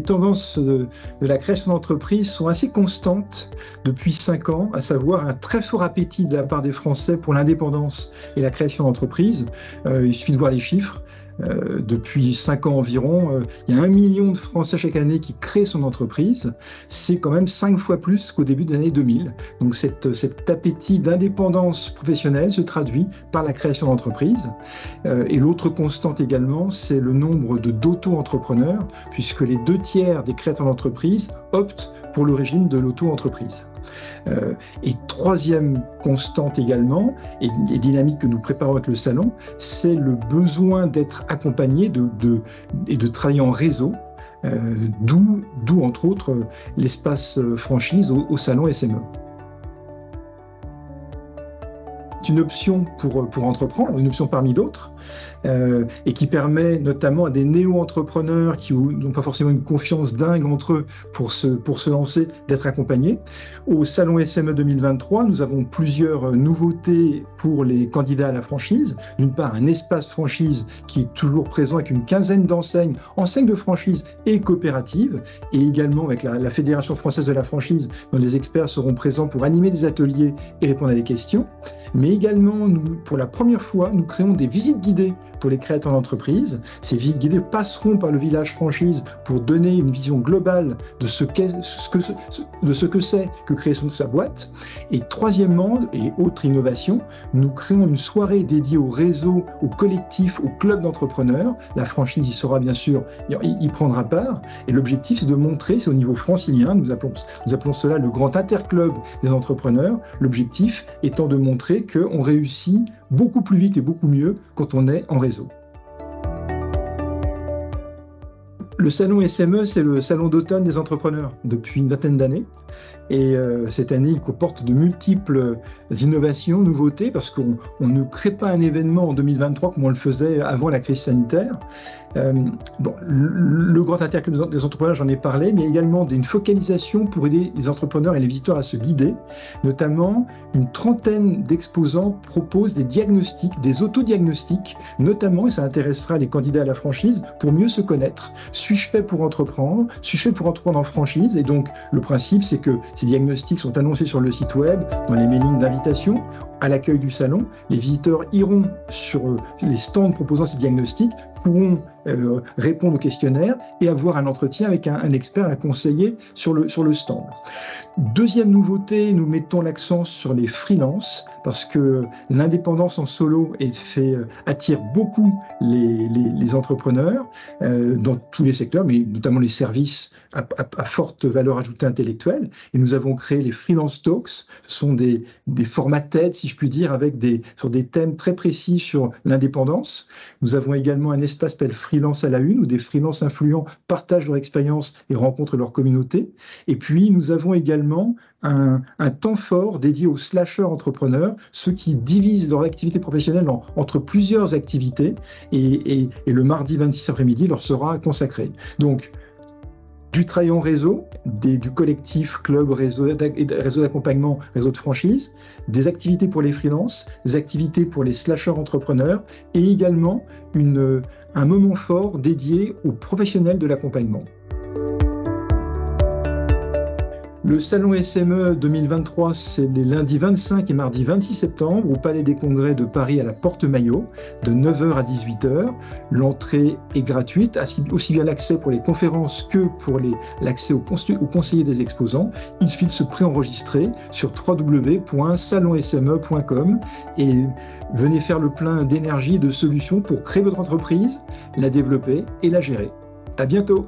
tendances de la création d'entreprises sont assez constantes depuis 5 ans, à savoir un très fort appétit de la part des Français pour l'indépendance et la création d'entreprises. Il suffit de voir les chiffres. Depuis 5 ans environ, il y a 1 million de Français chaque année qui créent son entreprise. C'est quand même 5 fois plus qu'au début des années 2000. Donc cet appétit d'indépendance professionnelle se traduit par la création d'entreprises. Et l'autre constante également, c'est le nombre d'auto-entrepreneurs, puisque les 2/3 des créateurs d'entreprises optent pour le régime de l'auto-entreprise. Et troisième constante également, et dynamique que nous préparons avec le salon, c'est le besoin d'être accompagné et de travailler en réseau, d'où entre autres l'espace franchise au salon SME. C'est une option pour entreprendre, une option parmi d'autres, et qui permet notamment à des néo-entrepreneurs qui n'ont pas forcément une confiance dingue entre eux pour se lancer, d'être accompagnés. Au Salon SME 2023, nous avons plusieurs nouveautés pour les candidats à la franchise. D'une part, un espace franchise qui est toujours présent avec une quinzaine d'enseignes de franchise et coopératives, et également avec la Fédération française de la franchise, dont les experts seront présents pour animer des ateliers et répondre à des questions. Mais également, pour la première fois, nous créons des visites guidées pour les créateurs d'entreprise. Ces visites guidées passeront par le village franchise pour donner une vision globale de ce que c'est que créer sa boîte. Et troisièmement, et autre innovation, nous créons une soirée dédiée au réseau, au collectif, au club d'entrepreneurs. La franchise y sera bien sûr, y prendra part. Et l'objectif, c'est de montrer, c'est au niveau francilien, nous appelons cela le grand interclub des entrepreneurs. L'objectif étant de montrer qu'on réussit beaucoup plus vite et beaucoup mieux quand on est en réseau. Le salon SME, c'est le salon d'automne des entrepreneurs depuis une vingtaine d'années. Et cette année, il comporte de multiples innovations, nouveautés, parce qu'on ne crée pas un événement en 2023 comme on le faisait avant la crise sanitaire. Le grand interclub des entrepreneurs, j'en ai parlé, mais également d'une focalisation pour aider les entrepreneurs et les visiteurs à se guider. Notamment, une 30aine d'exposants proposent des diagnostics, des autodiagnostics, notamment, et ça intéressera les candidats à la franchise, pour mieux se connaître. Suis-je fait pour entreprendre? Suis-je fait pour entreprendre en franchise? Et donc, le principe, c'est que ces diagnostics sont annoncés sur le site web, dans les mailings d'invitation, à l'accueil du salon. Les visiteurs iront sur les stands proposant ces diagnostics, pourront répondre au questionnaire et avoir un entretien avec un expert, un conseiller sur le stand. Deuxième nouveauté, nous mettons l'accent sur les freelances parce que l'indépendance en solo attire beaucoup les entrepreneurs dans tous les secteurs, mais notamment les services à forte valeur ajoutée intellectuelle. Et nous avons créé les Freelance Talks. Ce sont des formats TED, si je puis dire, sur des thèmes très précis sur l'indépendance. Nous avons également un espace appelé Freelance à la Une, où des freelances influents partagent leur expérience et rencontrent leur communauté. Et puis, nous avons également un temps fort dédié aux slashers entrepreneurs, ceux qui divisent leur activité professionnelle entre plusieurs activités. Et le mardi 26 après-midi leur sera consacré. Donc, du travail en réseau, du collectif, club, réseau d'accompagnement, réseau de franchise, des activités pour les freelances, des activités pour les slashers entrepreneurs et également un moment fort dédié aux professionnels de l'accompagnement. Le salon SME 2023, c'est les lundis 25 et mardi 26 septembre au Palais des Congrès de Paris à la Porte Maillot, de 9h à 18h. L'entrée est gratuite, aussi bien l'accès pour les conférences que pour l'accès aux conseillers des exposants. Il suffit de se préenregistrer sur www.salonsme.com et venez faire le plein d'énergie et de solutions pour créer votre entreprise, la développer et la gérer. À bientôt!